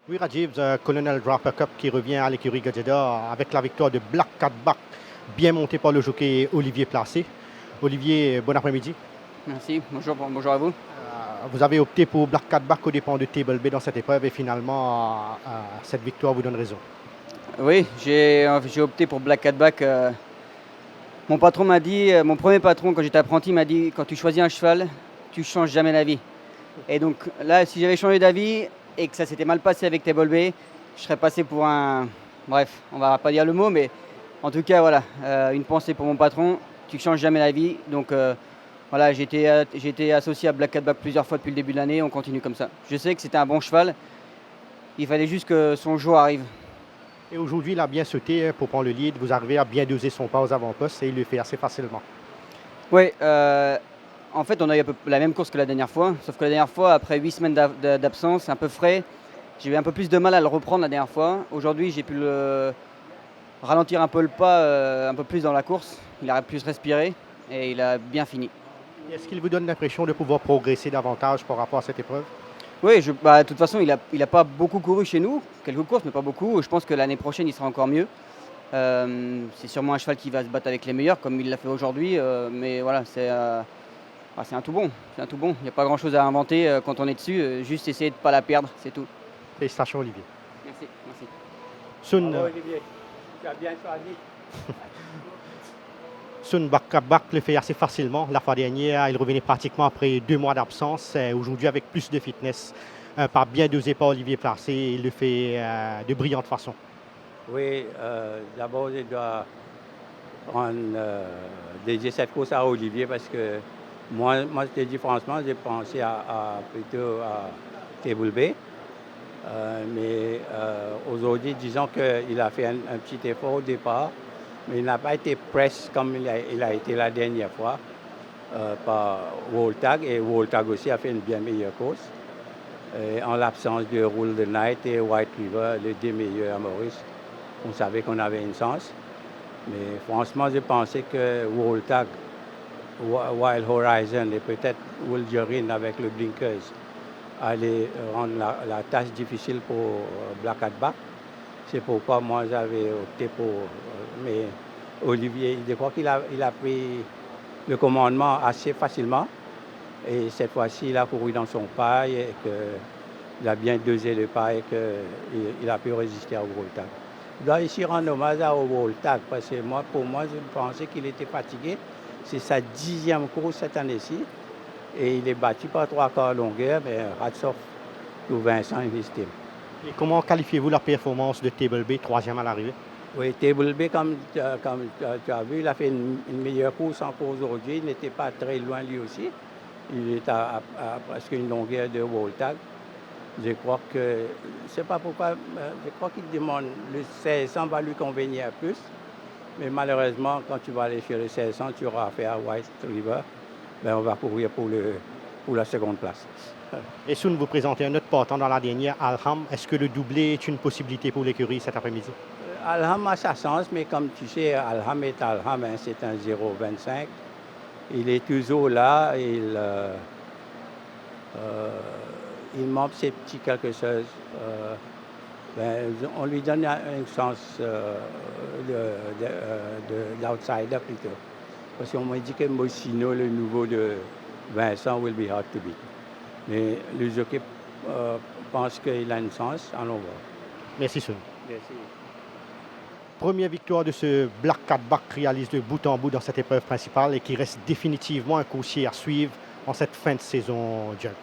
Oui, Rajiv, Colonel Draper Cup qui revient à l'écurie Gadjeda avec la victoire de Black Cat Back, bien monté par le jockey Olivier Placé. Olivier, bon après-midi. Merci, bonjour à vous. Vous avez opté pour Black Cat Back aux dépens de Table Bay dans cette épreuve et finalement, cette victoire vous donne raison. Oui, j'ai opté pour Black Cat Back. Mon patron m'a dit, mon premier patron quand j'étais apprenti m'a dit, quand tu choisis un cheval, tu changes jamais d'avis. Et donc là, si j'avais changé d'avis et que ça s'était mal passé avec Table Bay, je serais passé pour un... Bref, on va pas dire le mot, mais en tout cas, voilà, une pensée pour mon patron, tu changes jamais d'avis. Donc voilà, j'ai été associé à Black Cat Back plusieurs fois depuis le début de l'année, on continue comme ça. Je sais que c'était un bon cheval, il fallait juste que son jour arrive. Et aujourd'hui, il a bien sauté pour prendre le lead. Vous arrivez à bien doser son pas aux avant-postes et il le fait assez facilement. Oui, en fait, on a eu un peu la même course que la dernière fois, sauf que la dernière fois, après 8 semaines d'absence, un peu frais, j'ai eu un peu plus de mal à le reprendre la dernière fois. Aujourd'hui, j'ai pu ralentir un peu le pas, un peu plus dans la course. Il a pu se respirer et il a bien fini. Est-ce qu'il vous donne l'impression de pouvoir progresser davantage par rapport à cette épreuve? Oui, de toute façon, il a pas beaucoup couru chez nous, quelques courses, mais pas beaucoup. Je pense que l'année prochaine, il sera encore mieux. C'est sûrement un cheval qui va se battre avec les meilleurs, comme il l'a fait aujourd'hui. Mais voilà, c'est un tout bon. C'est un tout bon. Il n'y a pas grand-chose à inventer quand on est dessus. Juste essayer de ne pas la perdre, c'est tout. Félicitations, Olivier. Merci, merci. Sun, Bravo Olivier, tu as bien choisi. Sun Back le fait assez facilement. La fois dernière, il revenait pratiquement après 2 mois d'absence. Aujourd'hui, avec plus de fitness, par bien dosé par Olivier Placé, il le fait de brillante façon. Oui, d'abord je dois dédier cette course à Olivier parce que moi je te dis franchement, j'ai pensé plutôt à Table Bay. Mais aujourd'hui, disons qu'il a fait un petit effort au départ, mais il n'a pas été press comme il a été la dernière fois par Woltag. Et Woltag aussi a fait une bien meilleure course. Et en l'absence de Rule the Night et White River, les deux meilleurs à Maurice, on savait qu'on avait une chance. Mais franchement, je pensais que Woltag, Wild Horizon et peut-être Will Jorin avec le Blinkers allaient rendre la tâche difficile pour Black Cat Back. C'est pourquoi moi j'avais opté pour... mais Olivier, je crois qu'il a pris le commandement assez facilement. Et cette fois-ci, il a couru dans son pas et qu'il a bien dosé le pas et qu'il a pu résister au Woltag. Je dois ici rendre hommage au Woltag parce que pour moi, je pensais qu'il était fatigué. C'est sa 10e course cette année-ci et il est battu par 3 quarts longueur, mais hats off to Vincent et his team. Et comment qualifiez-vous la performance de Table Bay, 3e à l'arrivée? Oui, Table Bay, comme tu as vu, il a fait une meilleure course encore aujourd'hui. Il n'était pas très loin lui aussi. Il est à presque une longueur de Woltag. Je crois que, je ne sais pas pourquoi, je crois qu'il demande le 1600 va lui convenir plus. Mais malheureusement, quand tu vas aller sur le 1600, tu auras affaire à White River. Ben, on va courir pour la seconde place. Et Sun, vous présentez un autre partant dans la dernière, Alham. Est-ce que le doublé est une possibilité pour l'écurie cet après-midi? Alham a sa chance, mais comme tu sais, Alham est Alham, hein, c'est un 0,25. Il est toujours là, il manque ses petits quelque chose. On lui donne une chance d'outsider plutôt. Parce qu'on m'a dit que Moschino, le nouveau de Vincent, will be hard to beat. Mais le jockey pense qu'il a une chance, allons voir. Merci, Sun. Merci. Première victoire de ce Black Cat Back réalisé de bout en bout dans cette épreuve principale et qui reste définitivement un coursier à suivre en cette fin de saison junk.